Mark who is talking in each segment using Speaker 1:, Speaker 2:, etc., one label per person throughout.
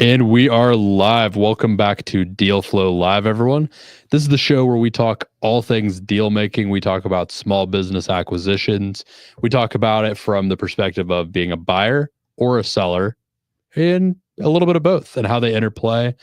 Speaker 1: And we are live. Welcome back to Deal Flow Live, everyone. This is the show where we talk all things deal making. We talk about small business acquisitions. We talk about it from the perspective of being a buyer or a seller, and a little bit of both, and how they interplay.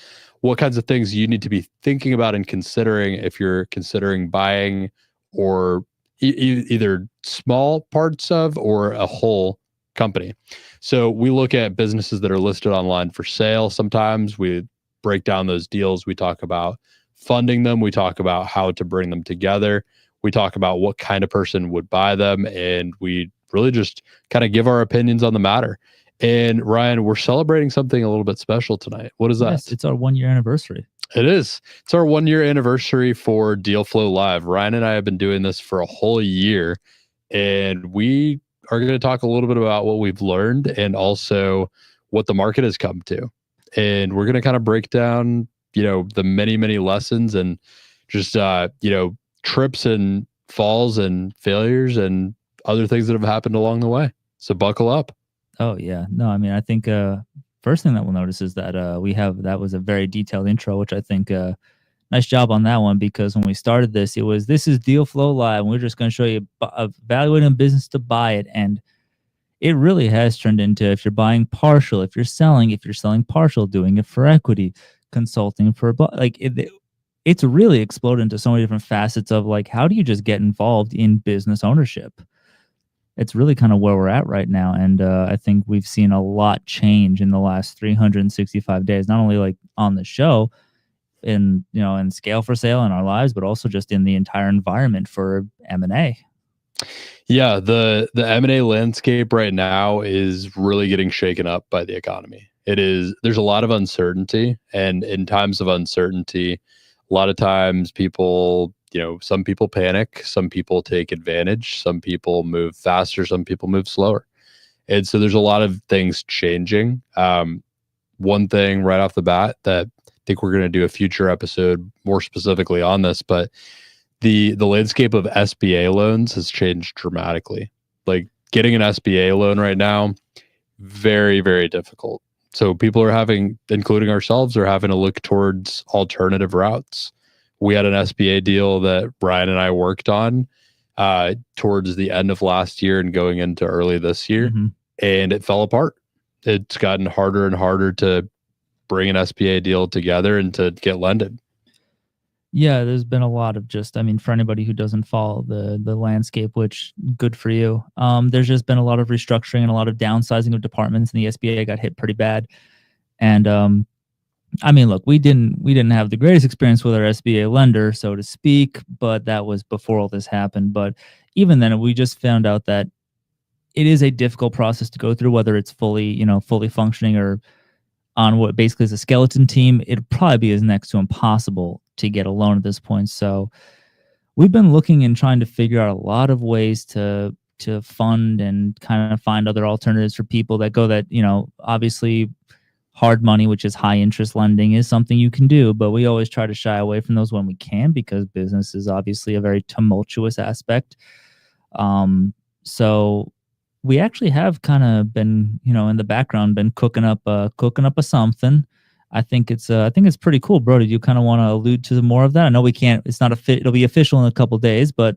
Speaker 1: What kinds of things you need to be thinking about and considering if you're considering buying or either small parts of or a whole company. So we look at businesses that are listed online for sale. Sometimes we break down those deals. We talk about funding them. We talk about how to bring them together. We talk about what kind of person would buy them. And we really just kind of give our opinions on the matter. And Ryan, we're celebrating something a little bit special tonight. What is that?
Speaker 2: Yes, it's our 1-year anniversary.
Speaker 1: It is. It's our 1-year anniversary for Deal Flow Live. Ryan and I have been doing this for a whole year, and we are going to talk a little bit about what we've learned and also what the market has come to. And we're going to kind of break down, the many, many lessons and just, trips and falls and failures and other things that have happened along the way. So buckle up.
Speaker 2: Oh, yeah. No, I mean, I think first thing that we'll notice is that that was a very detailed intro, which I think nice job on that one, because when we started this is Deal Flow Live, and we're just going to show you evaluating a business to buy it. And it really has turned into, if you're buying partial, if you're selling partial, doing it for equity, consulting for it's really exploded into so many different facets of how do you just get involved in business ownership. It's really kind of where we're at right now. And I think we've seen a lot change in the last 365 days, not only on the show in Scale for Sale in our lives, but also just in the entire environment for M&A.
Speaker 1: Yeah, the M&A landscape right now is really getting shaken up by the economy. There's a lot of uncertainty, and in times of uncertainty, a lot of times people, some people panic, some people take advantage, some people move faster, some people move slower. And so there's a lot of things changing. One thing right off the bat that I think we're going to do a future episode more specifically on this, but the landscape of SBA loans has changed dramatically. Like getting an SBA loan right now, very, very difficult. So people including ourselves, are having to look towards alternative routes. We had an SBA deal that Brian and I worked on towards the end of last year and going into early this year, and it fell apart. It's gotten harder and harder to bring an SBA deal together and to get lended.
Speaker 2: Yeah, there's been a lot of for anybody who doesn't follow the landscape, which good for you. There's just been a lot of restructuring and a lot of downsizing of departments, and the SBA got hit pretty bad. And look, we didn't have the greatest experience with our SBA lender, so to speak, but that was before all this happened. But even then, we just found out that it is a difficult process to go through, whether it's fully functioning or on what basically is a skeleton team. It'd probably be as next to impossible to get a loan at this point. So we've been looking and trying to figure out a lot of ways to fund and kind of find other alternatives for people that obviously hard money, which is high interest lending, is something you can do, but we always try to shy away from those when we can, because business is obviously a very tumultuous aspect. So we actually have kind of been, in the background, been cooking up a something. I think it's pretty cool, bro. Did you kind of want to allude to more of that? I know we can't. It's not it'll be official in a couple of days, but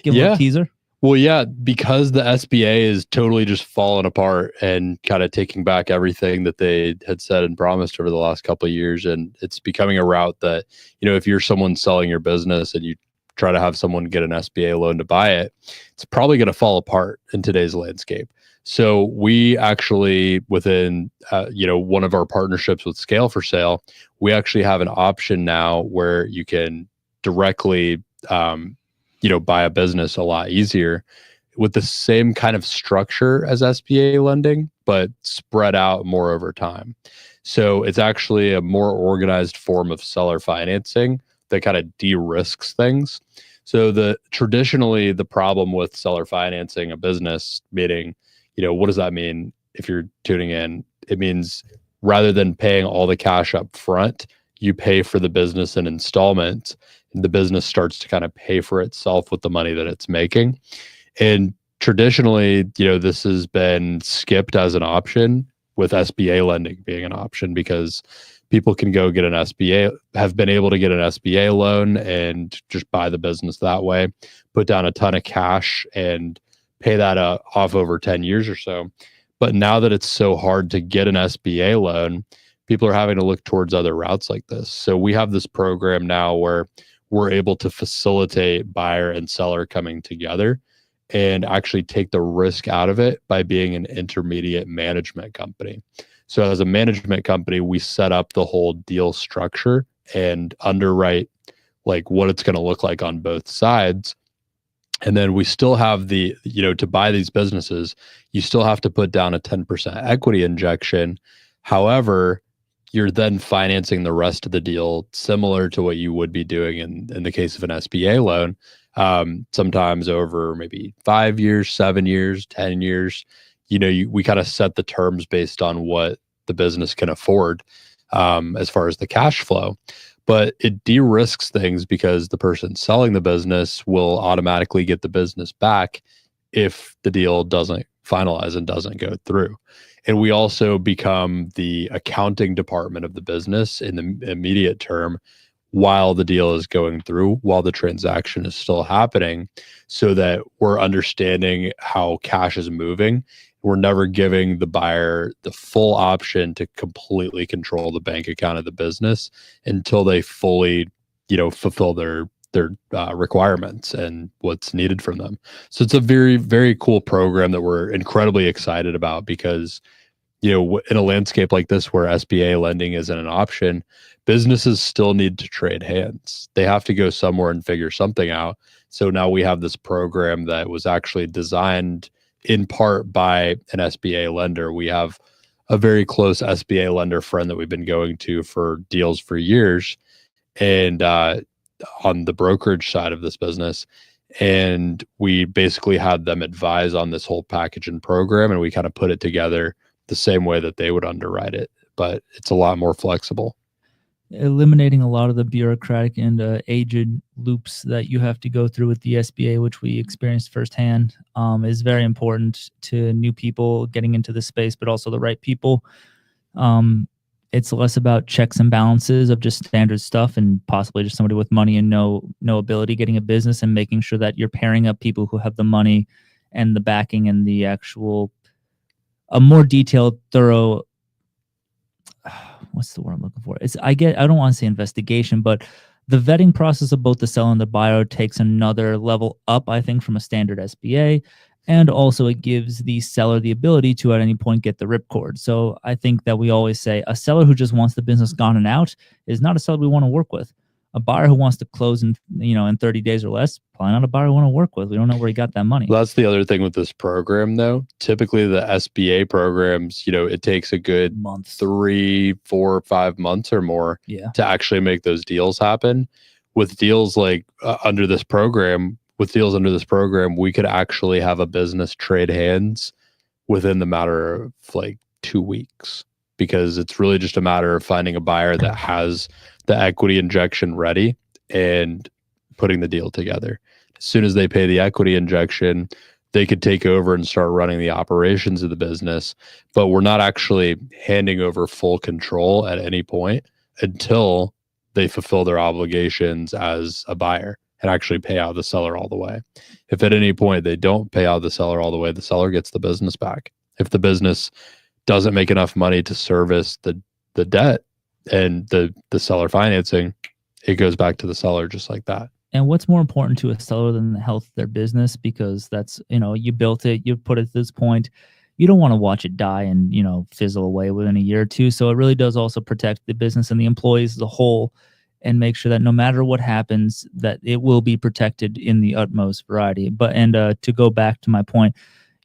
Speaker 2: give a little teaser.
Speaker 1: Well, yeah, because the SBA is totally just falling apart and kind of taking back everything that they had said and promised over the last couple of years, and it's becoming a route that, if you're someone selling your business and you try to have someone get an SBA loan to buy it, it's probably going to fall apart in today's landscape. So we actually, within one of our partnerships with Scale for Sale, we actually have an option now where you can directly buy a business a lot easier with the same kind of structure as SBA lending, but spread out more over time. So it's actually a more organized form of seller financing that kind of de-risks things. So traditionally the problem with seller financing a business, meaning, what does that mean if you're tuning in? It means rather than paying all the cash up front, you pay for the business in installments, and the business starts to kind of pay for itself with the money that it's making. And traditionally, this has been skipped as an option with SBA lending being an option, because people can go get an SBA, have been able to get an SBA loan and just buy the business that way, put down a ton of cash and pay that off over 10 years or so. But now that it's so hard to get an SBA loan, people are having to look towards other routes like this. So we have this program now where we're able to facilitate buyer and seller coming together and actually take the risk out of it by being an intermediate management company. So as a management company, we set up the whole deal structure and underwrite like what it's going to look like on both sides. And then we still have the, to buy these businesses, you still have to put down a 10% equity injection. However, you're then financing the rest of the deal similar to what you would be doing in the case of an SBA loan, sometimes over maybe 5 years, 7 years, 10 years. We kind of set the terms based on what the business can afford as far as the cash flow. But it de-risks things because the person selling the business will automatically get the business back if the deal doesn't finalize and doesn't go through. And we also become the accounting department of the business in the immediate term while the deal is going through, while the transaction is still happening, so that we're understanding how cash is moving. We're never giving the buyer the full option to completely control the bank account of the business until they fully, fulfill their requirements and what's needed from them. So it's a very, very cool program that we're incredibly excited about because, in a landscape like this where SBA lending isn't an option, businesses still need to trade hands. They have to go somewhere and figure something out. So now we have this program that was actually designed in part by an SBA lender. We have a very close SBA lender friend that we've been going to for deals for years, and on the brokerage side of this business. And we basically had them advise on this whole package and program, and we kind of put it together the same way that they would underwrite it, but it's a lot more flexible.
Speaker 2: Eliminating a lot of the bureaucratic and aged loops that you have to go through with the SBA, which we experienced firsthand, is very important to new people getting into the space, but also the right people. It's less about checks and balances of just standard stuff and possibly just somebody with money and no ability getting a business, and making sure that you're pairing up people who have the money and the backing and the actual, a more detailed, thorough, what's the word I'm looking for? I don't want to say investigation, but the vetting process of both the seller and the buyer takes another level up, I think, from a standard SBA. And also it gives the seller the ability to at any point get the ripcord. So I think that we always say a seller who just wants the business gone and out is not a seller we want to work with. A buyer who wants to close in 30 days or less, probably not a buyer we want to work with. We don't know where he got that money.
Speaker 1: Well, that's the other thing with this program, though. Typically, the SBA programs, it takes a good month, 3, 4, 5 months or more to actually make those deals happen. With deals like under this program, we could actually have a business trade hands within the matter of like 2 weeks, because it's really just a matter of finding a buyer that has the equity injection ready and putting the deal together. As soon as they pay the equity injection, they could take over and start running the operations of the business. But we're not actually handing over full control at any point until they fulfill their obligations as a buyer and actually pay out the seller all the way. If at any point they don't pay out the seller all the way, the seller gets the business back. If the business doesn't make enough money to service the debt and the seller financing, it goes back to the seller just like that.
Speaker 2: And what's more important to a seller than the health of their business? Because that's, you built it, you put it to this point. You don't want to watch it die and, fizzle away within a year or two. So it really does also protect the business and the employees as a whole, and make sure that no matter what happens, that it will be protected in the utmost variety. To go back to my point,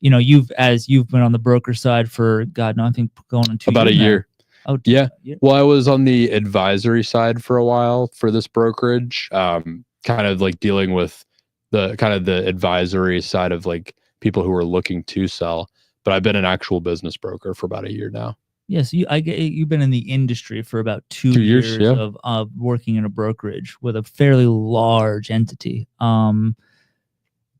Speaker 2: you've been on the broker side for, I think going on 2 years
Speaker 1: about a year.
Speaker 2: Oh,
Speaker 1: yeah. Well, I was on the advisory side for a while for this brokerage, kind of like dealing with the advisory side of like people who are looking to sell. But I've been an actual business broker for about a year now.
Speaker 2: Yes, you've been in the industry for about 2 years of working in a brokerage with a fairly large entity.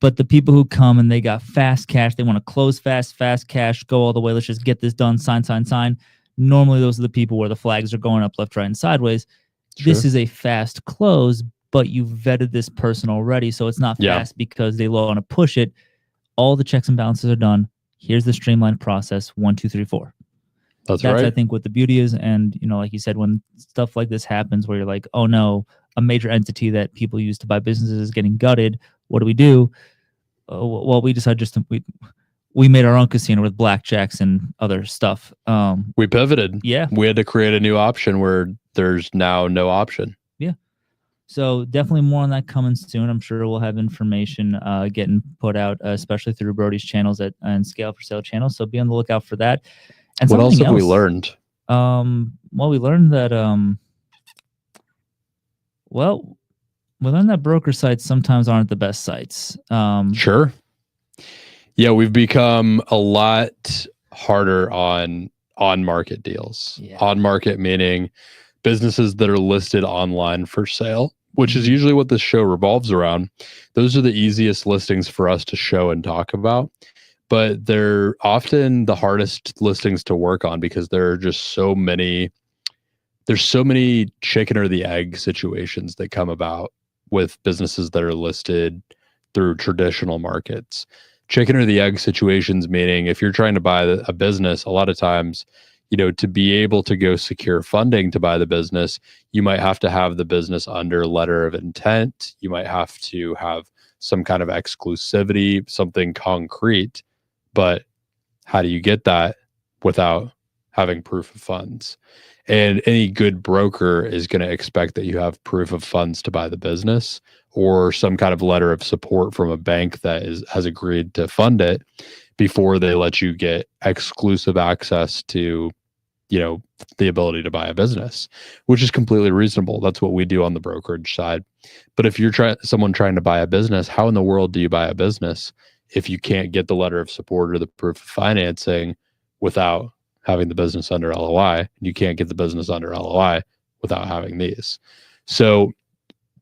Speaker 2: But the people who come and they got fast cash, they want to close fast cash, go all the way. Let's just get this done. Sign. Normally, those are the people where the flags are going up left, right, and sideways.
Speaker 1: Sure.
Speaker 2: This is a fast close, but you vetted this person already. So it's not fast because they want to push it. All the checks and balances are done. Here's the streamlined process. 1, 2, 3, 4.
Speaker 1: That's
Speaker 2: right.
Speaker 1: I
Speaker 2: think what the beauty is. And, like you said, when stuff like this happens where you're like, oh no, a major entity that people use to buy businesses is getting gutted. What do? Well, we decided we made our own casino with blackjacks and other stuff.
Speaker 1: We pivoted.
Speaker 2: Yeah.
Speaker 1: We had to create a new option where there's now no option.
Speaker 2: Yeah. So definitely more on that coming soon. I'm sure we'll have information getting put out, especially through Brody's channels and Scale for Sale channels. So be on the lookout for that. And
Speaker 1: what else have we learned?
Speaker 2: Well, we learned that we learned that broker sites sometimes aren't the best sites.
Speaker 1: Sure. Yeah, we've become a lot harder on market deals.
Speaker 2: Yeah.
Speaker 1: On market meaning businesses that are listed online for sale, which is usually what this show revolves around. Those are the easiest listings for us to show and talk about, but they're often the hardest listings to work on because there are just so many chicken or the egg situations that come about with businesses that are listed through traditional markets. Chicken or the egg situations, meaning if you're trying to buy a business, a lot of times, to be able to go secure funding to buy the business, you might have to have the business under letter of intent. You might have to have some kind of exclusivity, something concrete. But how do you get that without having proof of funds? And any good broker is going to expect that you have proof of funds to buy the business or some kind of letter of support from a bank that has agreed to fund it before they let you get exclusive access to, the ability to buy a business, which is completely reasonable. That's what we do on the brokerage side. But if you're someone trying to buy a business, how in the world do you buy a business if you can't get the letter of support or the proof of financing without having the business under LOI? You can't get the business under LOI without having these. So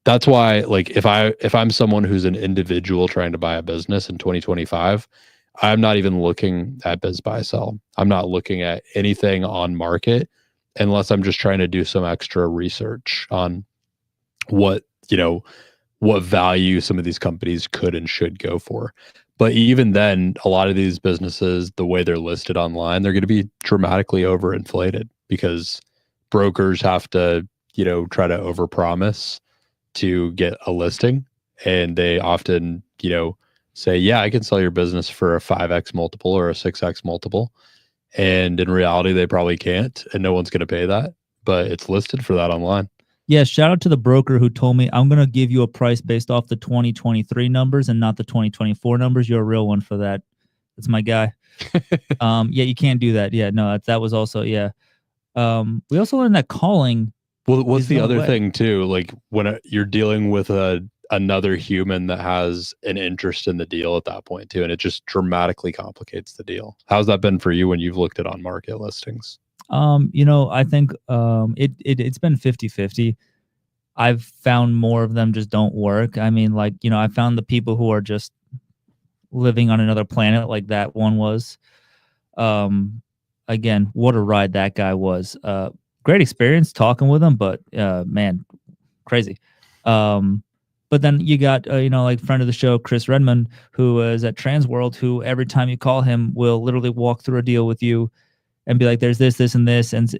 Speaker 1: that's why, if I'm someone who's an individual trying to buy a business in 2025, I'm not even looking at biz buy sell. I'm not looking at anything on market unless I'm just trying to do some extra research on what value some of these companies could and should go for. But even then, a lot of these businesses, the way they're listed online, they're going to be dramatically overinflated because brokers have to, try to overpromise to get a listing. And they often, say, yeah, I can sell your business for a 5x multiple or a 6x multiple. And in reality, they probably can't. And no one's going to pay that. But it's listed for that online.
Speaker 2: Yeah, shout out to the broker who told me I'm going to give you a price based off the 2023 numbers and not the 2024 numbers. You're a real one for that. That's my guy. Yeah, you can't do that. Yeah, no, that was also, yeah. We also learned that calling.
Speaker 1: Well, what's the other thing too? Like when you're dealing with another human that has an interest in the deal at that point too, and it just dramatically complicates the deal. How's that been for you when you've looked at on market listings?
Speaker 2: I think it's been 50-50. I've found more of them just don't work. I mean, I found the people who are just living on another planet like that one was. Again, what a ride that guy was. Great experience talking with him, but man, crazy. But then you got, friend of the show, Chris Redmond, who is at Transworld, who every time you call him will literally walk through a deal with you and be like, there's this, this, and this. And,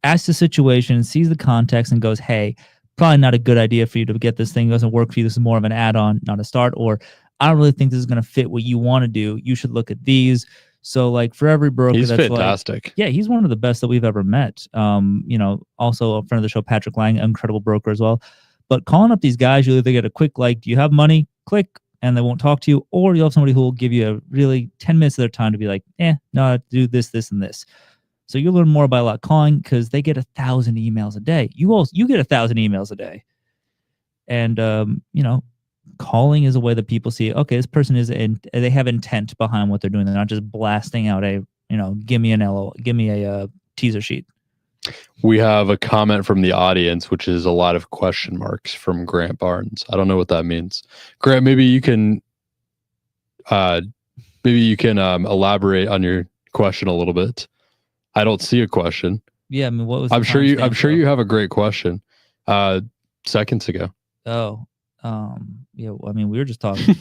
Speaker 2: asks the situation, sees the context and goes, hey, probably not a good idea for you to get this thing. It doesn't work for you. This is more of an add-on, not a start. Or I don't really think this is going to fit what you want to do. You should look at these. So for every broker,
Speaker 1: he's fantastic.
Speaker 2: Yeah, he's one of the best that we've ever met. Also a friend of the show, Patrick Lang, incredible broker as well. But calling up these guys, you either get a quick, do you have money? Click, and they won't talk to you. Or you'll have somebody who will give you a really 10 minutes of their time to be like, no, do this, this, and this. So you learn more about calling because they get 1,000 emails a day. You get 1,000 emails a day. And, calling is a way that people see, okay, this person they have intent behind what they're doing. They're not just blasting out give me a teaser sheet.
Speaker 1: We have a comment from the audience, which is a lot of question marks from Grant Barnes. I don't know what that means. Grant, maybe you can elaborate on your question a little bit. I don't see a question.
Speaker 2: Yeah, I mean, what was?
Speaker 1: I'm sure you have a great question. Seconds ago.
Speaker 2: Oh, yeah. I mean, we were just talking.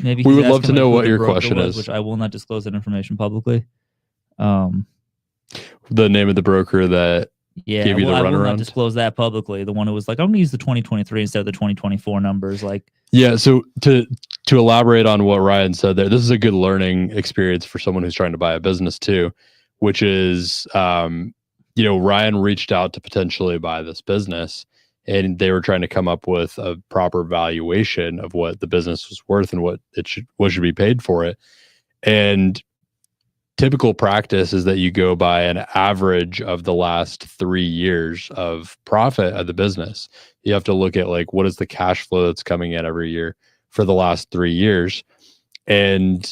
Speaker 2: Maybe
Speaker 1: we would love to know what your question is,
Speaker 2: which I will not disclose that information publicly.
Speaker 1: The name of the broker that gave you the runaround. I will not
Speaker 2: disclose that publicly. The one who was like, I'm going to use the 2023 instead of the 2024 numbers. Like,
Speaker 1: yeah. So to elaborate on what Ryan said there, this is a good learning experience for someone who's trying to buy a business too, which is, Ryan reached out to potentially buy this business, and they were trying to come up with a proper valuation of what the business was worth and what should be paid for it. And typical practice is that you go by an average of the last 3 years of profit of the business. You have to look at like, what is the cash flow that's coming in every year for the last 3 years. And,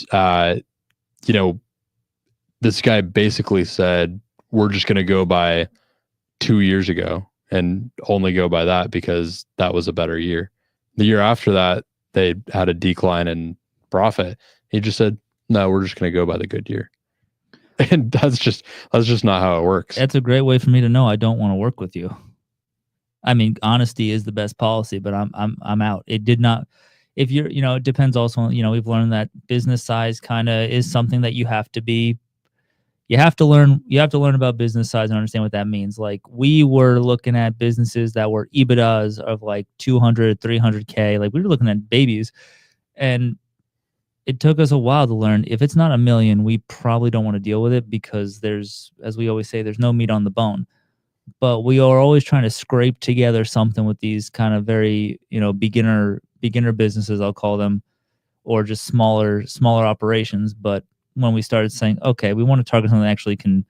Speaker 1: this guy basically said, we're just going to go by 2 years ago and only go by that because that was a better year. The year after that, they had a decline in profit. He just said, no, we're just going to go by the good year. And that's just not how it works.
Speaker 2: That's a great way for me to know I don't want to work with you. I mean, honesty is the best policy, but I'm out. It did not. If you're, it depends also on, we've learned that business size kind of is something that you have to learn about business size and understand what that means. Like, we were looking at businesses that were EBITDAs of like 200, 300K. Like, we were looking at babies, and it took us a while to learn if it's not $1 million, we probably don't want to deal with it because there's, as we always say, there's no meat on the bone. But we are always trying to scrape together something with these kind of very, beginner businesses, I'll call them, or just smaller operations. But when we started saying, okay, we want to target something that actually can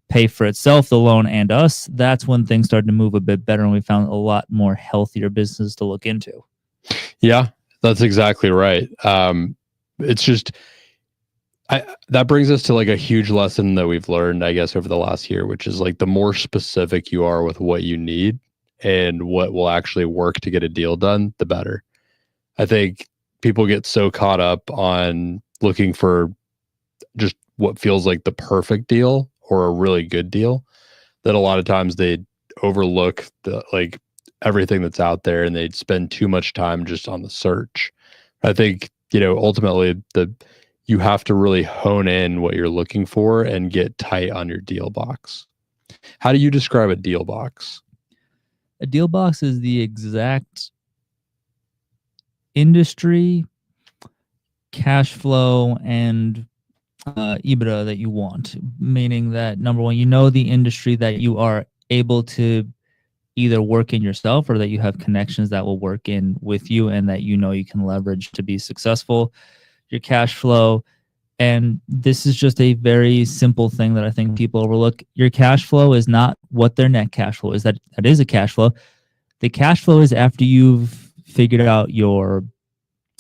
Speaker 2: pay for itself, the loan and us, that's when things started to move a bit better, and we found a lot more healthier businesses to look into.
Speaker 1: Yeah, that's exactly right. It's just, that brings us to like a huge lesson that we've learned, I guess, over the last year, which is like the more specific you are with what you need and what will actually work to get a deal done, the better. I think people get so caught up on looking for just what feels like the perfect deal or a really good deal that a lot of times they overlook like everything that's out there, and they spend too much time just on the search. I think, ultimately you have to really hone in what you're looking for and get tight on your deal box. How do you describe a deal box?
Speaker 2: A deal box is the exact industry, cash flow, and EBITDA that you want. Meaning that, number one, the industry that you are able to either work in yourself or that you have connections that will work in with you and that you can leverage to be successful. Your cash flow, and this is just a very simple thing that I think people overlook. Your cash flow is not what their net cash flow is. That is a cash flow. The cash flow is after you've figured out your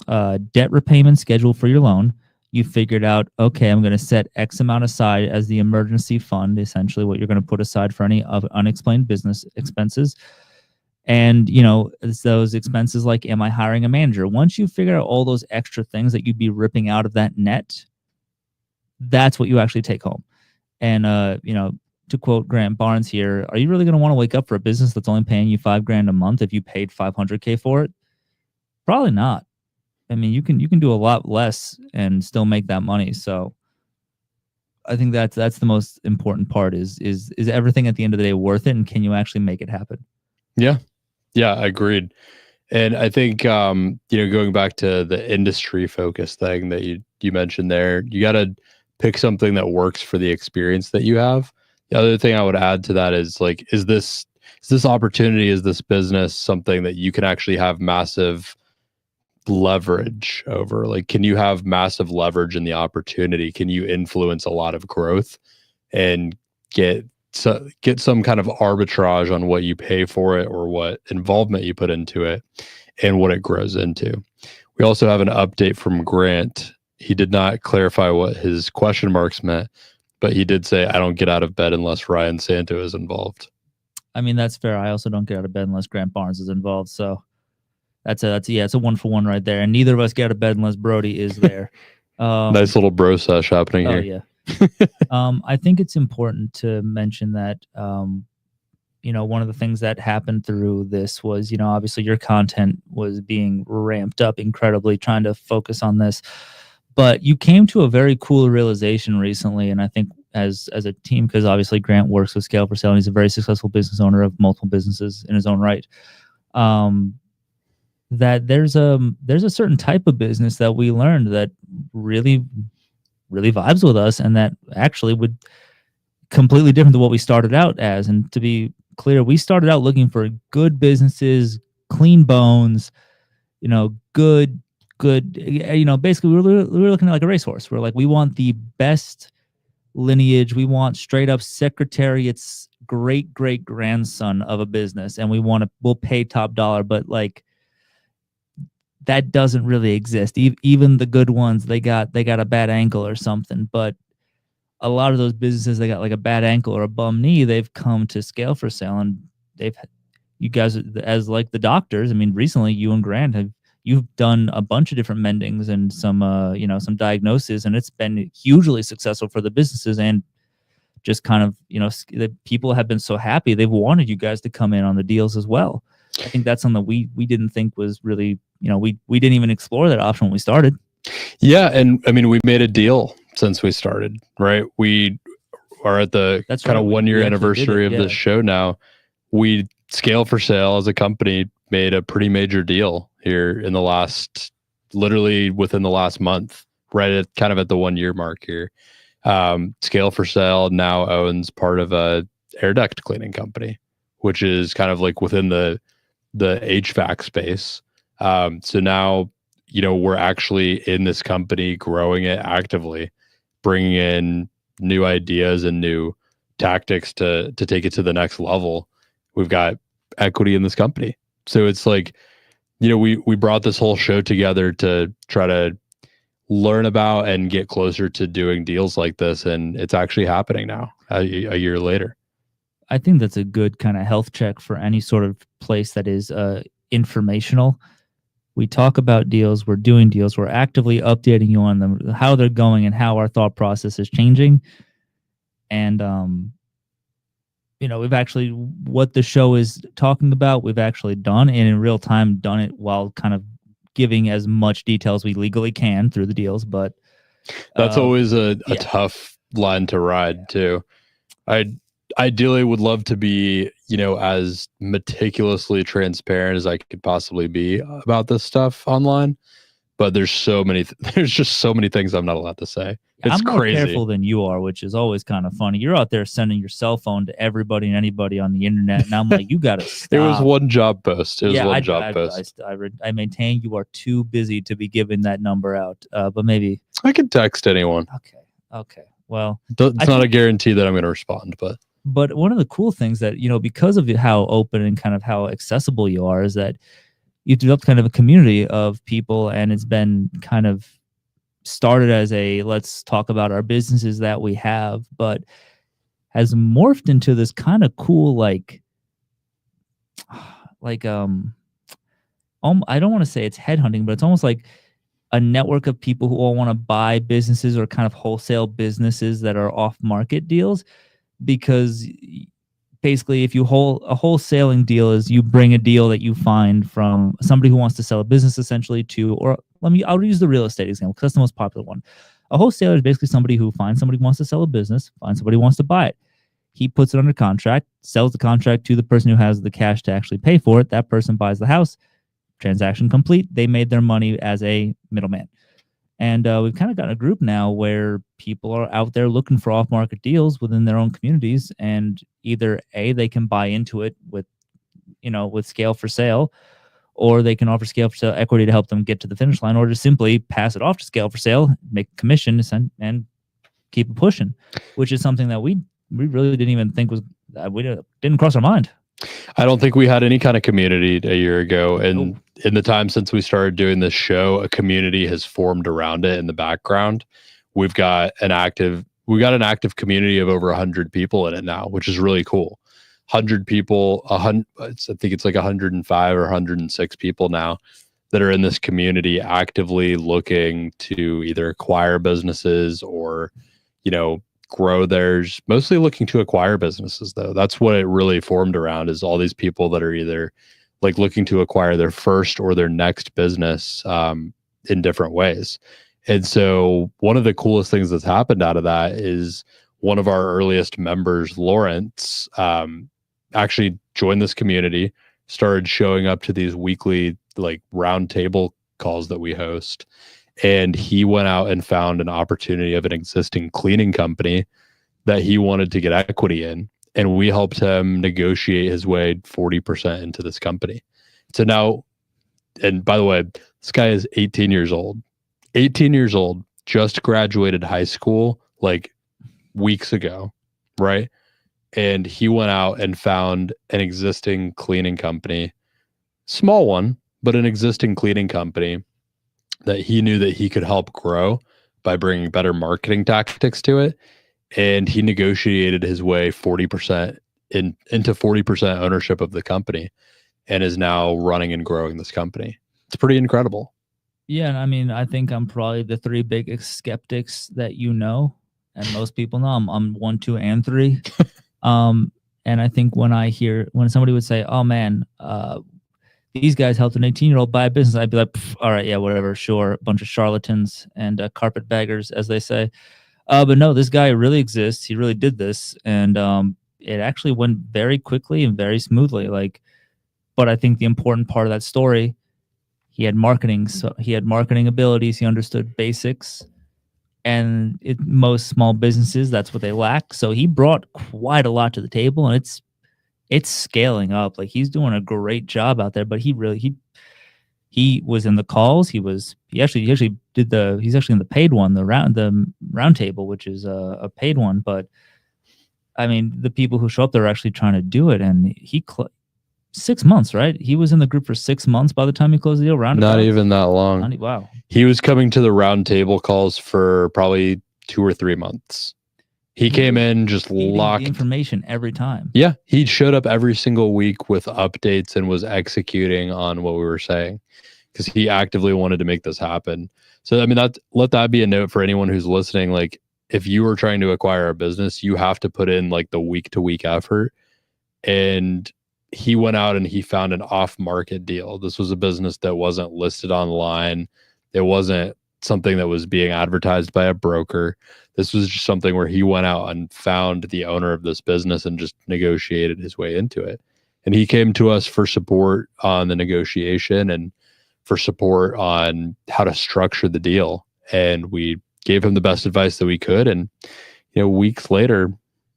Speaker 2: debt repayment schedule for your loan. You figured out, okay, I'm going to set X amount aside as the emergency fund, essentially what you're going to put aside for any of unexplained business expenses. And, it's those expenses like, am I hiring a manager? Once you figure out all those extra things that you'd be ripping out of that net, that's what you actually take home. And, to quote Grant Barnes here, are you really going to want to wake up for a business that's only paying you $5,000 a month if you paid $500K for it? Probably not. I mean, you can do a lot less and still make that money. So I think that's the most important part is everything at the end of the day worth it, and can you actually make it happen?
Speaker 1: Yeah, agreed. And I think going back to the industry focus thing that you mentioned there, you got to pick something that works for the experience that you have. The other thing I would add to that is like, is this opportunity, is this business something that you can actually have massive leverage over? Like, can you have massive leverage in the opportunity? Can you influence a lot of growth and get some kind of arbitrage on what you pay for it or what involvement you put into it and what it grows into? We also have an update from Grant. He did not clarify what his question marks meant, But he did say, I don't get out of bed unless Ryan Santo is involved.
Speaker 2: I mean, that's fair. I also don't get out of bed unless Grant Barnes is involved. So it's a 1-for-1 right there. And neither of us get out of bed unless Brody is there.
Speaker 1: Nice little bro sesh happening here.
Speaker 2: Yeah. I think it's important to mention that, one of the things that happened through this was, obviously your content was being ramped up incredibly, trying to focus on this. But you came to a very cool realization recently, and I think as a team, because obviously Grant works with Scale for Sale, and he's a very successful business owner of multiple businesses in his own right. That there's a certain type of business that we learned that really, really vibes with us, and that actually would completely different than what we started out as. And to be clear, we started out looking for good businesses, clean bones, good, basically we were looking at like a racehorse. We're like, we want the best lineage. We want straight up secretariat's great grandson of a business. And we'll pay top dollar, but like that doesn't really exist. Even the good ones, they got a bad ankle or something. But a lot of those businesses, they got like a bad ankle or a bum knee, they've come to Scale for Sale, and you guys as like the doctors. I mean, recently you and Grant you've done a bunch of different mendings and some diagnoses, and it's been hugely successful for the businesses. And just kind of, the people have been so happy. They've wanted you guys to come in on the deals as well. I think that's something we didn't think was really, we didn't even explore that option when we started.
Speaker 1: Yeah. And I mean, we made a deal since we started, right? We are at the kind of 1 year anniversary of this show now. We Scale for Sale as a company made a pretty major deal here in literally within the last month, right at kind of at the 1 year mark here. Scale for Sale now owns part of a air duct cleaning company, which is kind of like within the HVAC space. So now, we're actually in this company growing it actively, bringing in new ideas and new tactics to take it to the next level. We've got equity in this company. So it's like, we brought this whole show together to try to learn about and get closer to doing deals like this. And it's actually happening now a year later.
Speaker 2: I think that's a good kind of health check for any sort of place that is informational. We talk about deals, we're doing deals, we're actively updating you on them, how they're going and how our thought process is changing. And, we've actually, what the show is talking about, we've actually done, and in real time done it while kind of giving as much detail as we legally can through the deals. But
Speaker 1: that's always a tough line to ride too. I ideally would love to be, as meticulously transparent as I could possibly be about this stuff online. But there's just so many things I'm not allowed to say. It's
Speaker 2: I'm more
Speaker 1: crazy.
Speaker 2: Careful than you are, which is always kind of funny. You're out there sending your cell phone to everybody and anybody on the internet, and I'm like, you got to stop.
Speaker 1: It was one job post.
Speaker 2: I maintain you are too busy to be giving that number out. But maybe
Speaker 1: I can text anyone.
Speaker 2: Okay. Well,
Speaker 1: it's not a guarantee that I'm going to respond, but
Speaker 2: one of the cool things that, because of how open and kind of how accessible you are, is that you've developed kind of a community of people, and it's been kind of started as let's talk about our businesses that we have, but has morphed into this kind of cool, I don't want to say it's headhunting, but it's almost like a network of people who all want to buy businesses or kind of wholesale businesses that are off market deals. Because basically, if a wholesaling deal is you bring a deal that you find from somebody who wants to sell a business essentially I'll use the real estate example because that's the most popular one. A wholesaler is basically somebody who finds somebody who wants to sell a business, finds somebody who wants to buy it. He puts it under contract, sells the contract to the person who has the cash to actually pay for it. That person buys the house, transaction complete. They made their money as a middleman. And we've kind of got a group now where people are out there looking for off-market deals within their own communities, and either they can buy into it with Scale for Sale, or they can offer Scale for Sale equity to help them get to the finish line, or just simply pass it off to Scale for Sale, make a commission, and keep it pushing, which is something that we really didn't even think didn't cross our mind.
Speaker 1: I don't think we had any kind of community a year ago. And in the time since we started doing this show, a community has formed around it in the background. We've got an active we got an active community of over 100 people in it now, which is really cool. 100 people, I think it's like 105 or 106 people now that are in this community actively looking to either acquire businesses or, grow theirs. Mostly looking to acquire businesses, though. That's what it really formed around, is all these people that are either like looking to acquire their first or their next business in different ways. And so one of the coolest things that's happened out of that is one of our earliest members, Lawrence, actually joined this community, started showing up to these weekly like round table calls that we host. And he went out and found an opportunity of an existing cleaning company that he wanted to get equity in. And we helped him negotiate his way 40% into this company. So now, and by the way, this guy is 18 years old. 18 years old, just graduated high school like weeks ago, right? And he went out and found an existing cleaning company, small one, but an existing cleaning company that he knew that he could help grow by bringing better marketing tactics to it. And he negotiated his way 40% into 40% ownership of the company, and is now running and growing this company. It's pretty incredible.
Speaker 2: Yeah, and I mean, I think I'm probably the three biggest skeptics that and most people know. I'm 1, 2, and 3. And I think when somebody would say, "Oh man, these guys helped an 18-year-old buy a business," I'd be like, "All right, yeah, whatever, sure, a bunch of charlatans and carpetbaggers, as they say." But no, this guy really exists. He really did this, and it actually went very quickly and very smoothly. But I think the important part of that story, he had marketing. So he had marketing abilities. He understood basics, and most small businesses, that's what they lack. So he brought quite a lot to the table, and it's scaling up. Like, he's doing a great job out there. But he was in the calls. He's actually in the paid one, the round table, which is a paid one. But I mean, the people who show up there are actually trying to do it, and 6 months, right? He was in the group for 6 months by the time he closed the deal.
Speaker 1: Not even that long.
Speaker 2: Wow.
Speaker 1: He was coming to the round table calls for probably 2 or 3 months. He came in just locked
Speaker 2: the information every time.
Speaker 1: Yeah, he showed up every single week with updates and was executing on what we were saying, because he actively wanted to make this happen. So I mean, let that be a note for anyone who's listening. Like, if you were trying to acquire a business, you have to put in like the week-to-week effort. And he went out and he found an off-market deal. This was a business that wasn't listed online. It wasn't something that was being advertised by a broker. This was just something where he went out and found the owner of this business and just negotiated his way into it. And he came to us for support on the negotiation and for support on how to structure the deal. And we gave him the best advice that we could. And, weeks later,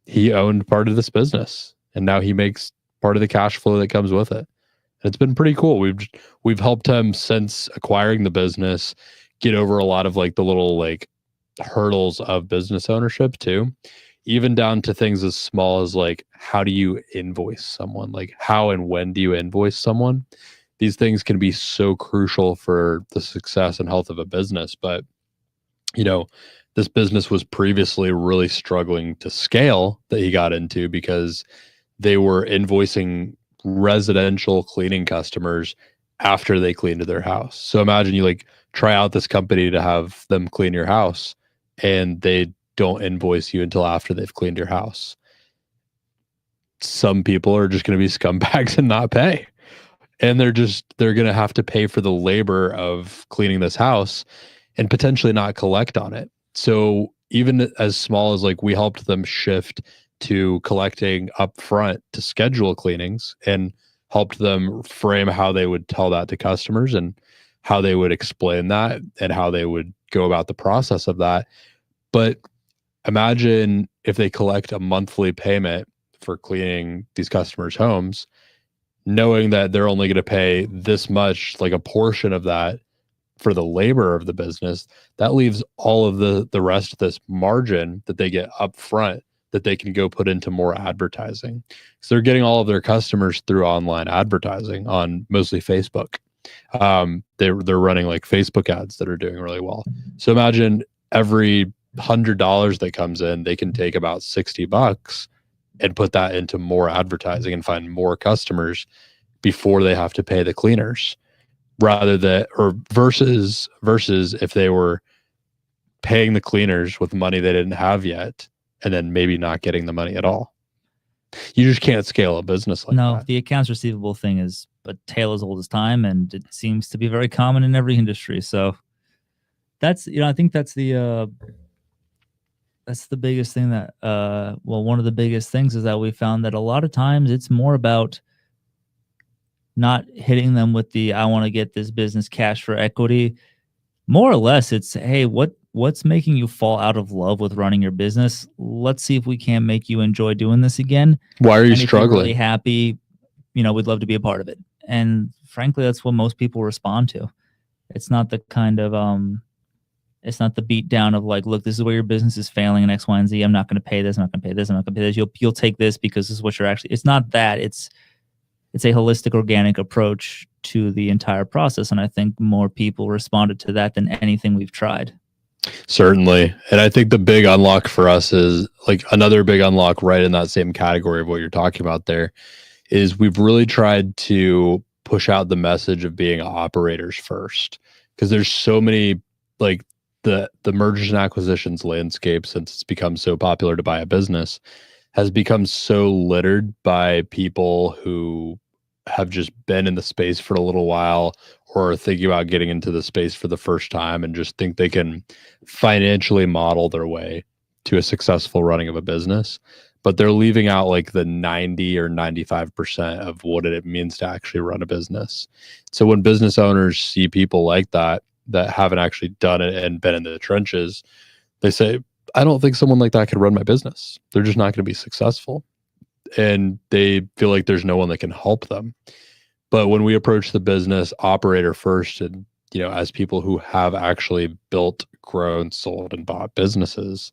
Speaker 1: he owned part of this business, and now he makes part of the cash flow that comes with it. And it's been pretty cool. We've helped him since acquiring the business get over a lot of like the little like hurdles of business ownership too, even down to things as small as like, how do you invoice someone? Like, how and when do you invoice someone? These things can be so crucial for the success and health of a business. But, this business was previously really struggling to scale that he got into because they were invoicing residential cleaning customers after they cleaned their house. So imagine you like try out this company to have them clean your house, and they don't invoice you until after they've cleaned your house. Some people are just going to be scumbags and not pay. And they're going to have to pay for the labor of cleaning this house and potentially not collect on it. So even as small as like we helped them shift to collecting upfront to schedule cleanings, and helped them frame how they would tell that to customers and how they would explain that and how they would go about the process of that. But imagine if they collect a monthly payment for cleaning these customers' homes, knowing that they're only going to pay this much, like a portion of that, for the labor of the business. That leaves all of the rest of this margin that they get up front that they can go put into more advertising. So they're getting all of their customers through online advertising on mostly Facebook. They're running like Facebook ads that are doing really well. So imagine every $100 that comes in, they can take about $60 and put that into more advertising and find more customers before they have to pay the cleaners, rather than, or versus if they were paying the cleaners with money they didn't have yet and then maybe not getting the money at all. You just can't scale a business like that.
Speaker 2: The accounts receivable thing is a tale as old as time, and it seems to be very common in every industry. So that's, I think that's the biggest thing that, one of the biggest things is that we found that a lot of times it's more about not hitting them with the, I want to get this business cash for equity. More or less, it's, hey, what's making you fall out of love with running your business? Let's see if we can't make you enjoy doing this again.
Speaker 1: Why are you struggling?
Speaker 2: If you're really happy, we'd love to be a part of it. And frankly, that's what most people respond to. It's not the kind of, it's not the beat down of like, look, this is where your business is failing in X, Y, and Z. I'm not going to pay this. I'm not going to pay this. I'm not going to pay this. You'll take this because this is what you're actually, it's not that. It's a holistic, organic approach to the entire process. And I think more people responded to that than anything we've tried.
Speaker 1: Certainly. And I think the big unlock for us is like another big unlock right in that same category of what you're talking about there is we've really tried to push out the message of being operators first, because there's so many, like the mergers and acquisitions landscape, since it's become so popular to buy a business, has become so littered by people who have just been in the space for a little while or are thinking about getting into the space for the first time and just think they can financially model their way to a successful running of a business. But they're leaving out like the 90 or 95% of what it means to actually run a business. So when business owners see people like that haven't actually done it and been in the trenches, they say, I don't think someone like that could run my business. They're just not going to be successful. And they feel like there's no one that can help them. But when we approach the business operator first, and as people who have actually built, grown, sold, and bought businesses,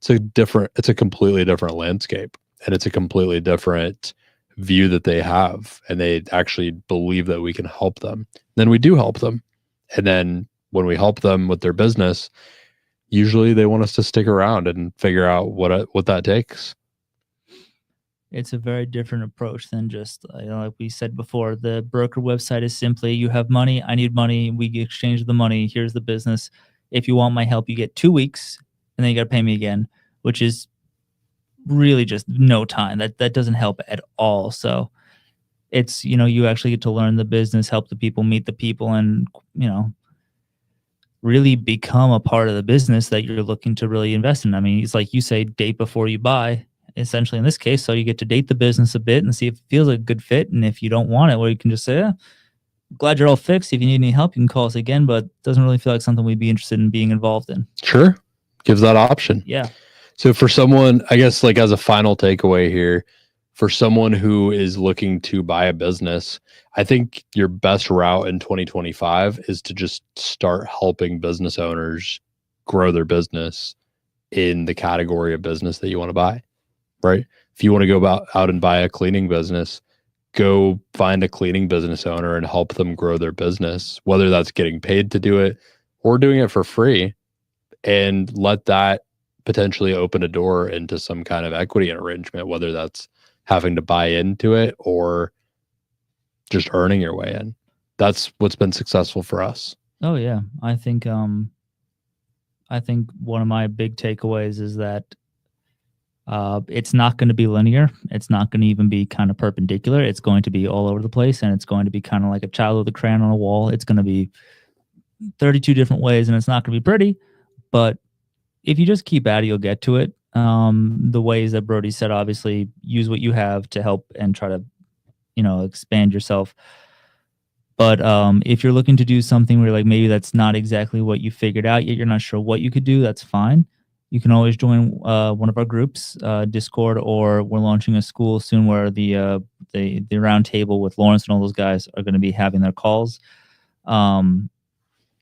Speaker 1: it's a completely different landscape, and it's a completely different view that they have, and they actually believe that we can help them. Then we do help them. And then when we help them with their business, usually they want us to stick around and figure out what that takes.
Speaker 2: It's a very different approach than just, like we said before, the broker website is simply, you have money, I need money, we exchange the money, here's the business. If you want my help, you get 2 weeks, and then you got to pay me again, which is really just no time. That doesn't help at all. So it's, you actually get to learn the business, help the people, meet the people, and, really become a part of the business that you're looking to really invest in. I mean, it's like you say, date before you buy, essentially in this case. So you get to date the business a bit and see if it feels like a good fit. And if you don't want it, well, you can just say, glad you're all fixed. If you need any help, you can call us again, but it doesn't really feel like something we'd be interested in being involved in.
Speaker 1: Sure. Gives that option.
Speaker 2: Yeah.
Speaker 1: So for someone, I guess, like as a final takeaway here, for someone who is looking to buy a business, I think your best route in 2025 is to just start helping business owners grow their business in the category of business that you want to buy, right? If you want to go out and buy a cleaning business, go find a cleaning business owner and help them grow their business, whether that's getting paid to do it or doing it for free, and let that potentially open a door into some kind of equity arrangement, whether that's having to buy into it or just earning your way in. That's what's been successful for us.
Speaker 2: Oh yeah. I think one of my big takeaways is that it's not going to be linear. It's not going to even be kind of perpendicular. It's going to be all over the place, and it's going to be kind of like a child with a crayon on a wall. It's going to be 32 different ways, and it's not going to be pretty, but if you just keep at it, you'll get to it. The ways that Brody said, obviously use what you have to help and try to, expand yourself. But if you're looking to do something where like maybe that's not exactly what you figured out yet, you're not sure what you could do, that's fine. You can always join one of our groups, Discord, or we're launching a school soon where the round table with Lawrence and all those guys are going to be having their calls.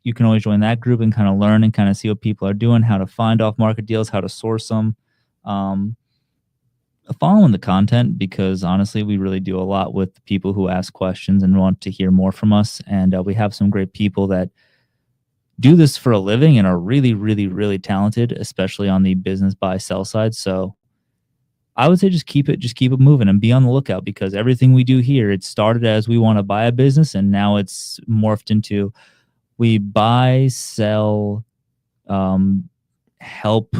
Speaker 2: You can always join that group and kind of learn and kind of see what people are doing, how to find off-market deals, how to source them. Following the content, because honestly, we really do a lot with the people who ask questions and want to hear more from us. And we have some great people that do this for a living and are really, really, really talented, especially on the business buy sell side. So I would say just keep it moving and be on the lookout, because everything we do here, it started as we want to buy a business, and now it's morphed into we buy, sell, help.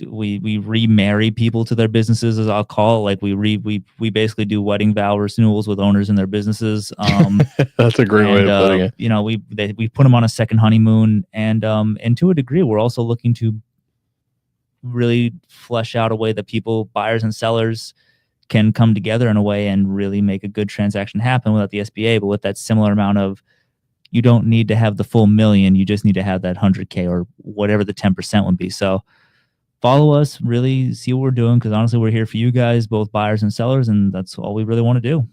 Speaker 2: We remarry people to their businesses, as I'll call it. Like we basically do wedding vow renewals with owners in their businesses.
Speaker 1: That's a great way of putting it.
Speaker 2: You know, we put them on a second honeymoon, and to a degree, we're also looking to really flesh out a way that people, buyers and sellers, can come together in a way and really make a good transaction happen without the SBA, but with that similar amount of, you don't need to have the full $1 million. You just need to have that 100K or whatever the 10% would be. So follow us, really see what we're doing, because honestly, we're here for you guys, both buyers and sellers, and that's all we really want to do.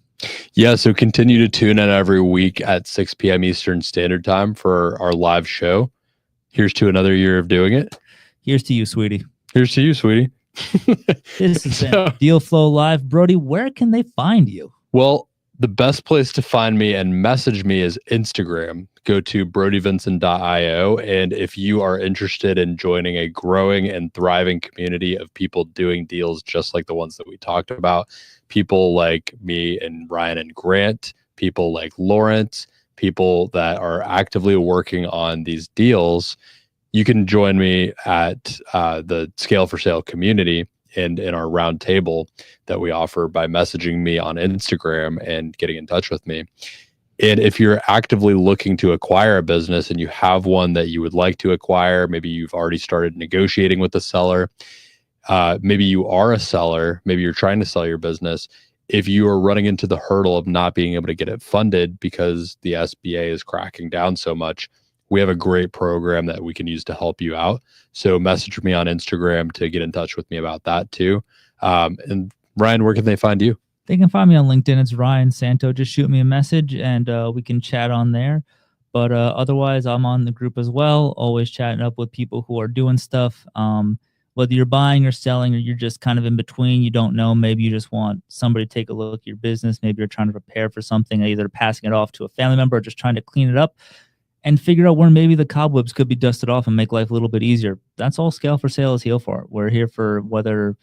Speaker 1: Yeah, so continue to tune in every week at 6 p.m. Eastern Standard Time for our live show. Here's to another year of doing it.
Speaker 2: Here's to you, sweetie.
Speaker 1: Here's to you, sweetie.
Speaker 2: This has been Deal Flow Live. Brody, where can they find you?
Speaker 1: Well, the best place to find me and message me is Instagram. Go to brodyvincent.io. And if you are interested in joining a growing and thriving community of people doing deals just like the ones that we talked about, people like me and Ryan and Grant, people like Lawrence, people that are actively working on these deals, you can join me at the Scale for Sale community and in our round table that we offer by messaging me on Instagram and getting in touch with me. And if you're actively looking to acquire a business and you have one that you would like to acquire, maybe you've already started negotiating with the seller, maybe you are a seller, maybe you're trying to sell your business. If you are running into the hurdle of not being able to get it funded because the SBA is cracking down so much, we have a great program that we can use to help you out. So message me on Instagram to get in touch with me about that too. And Ryan, where can they find you?
Speaker 2: They can find me on LinkedIn. It's Ryan Santo. Just shoot me a message and we can chat on there. But otherwise, I'm on the group as well, always chatting up with people who are doing stuff. Whether you're buying or selling, or you're just kind of in between, you don't know, maybe you just want somebody to take a look at your business. Maybe you're trying to prepare for something, either passing it off to a family member or just trying to clean it up and figure out where maybe the cobwebs could be dusted off and make life a little bit easier. That's all Scale for Sale is here for. We're here for whether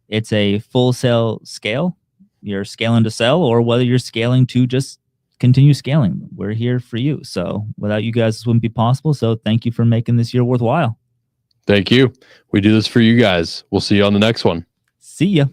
Speaker 2: it's a full sale scale, you're scaling to sell, or whether you're scaling to just continue scaling. We're here for you. So without you guys, this wouldn't be possible. So thank you for making this year worthwhile.
Speaker 1: Thank you. We do this for you guys. We'll see you on the next one.
Speaker 2: See ya.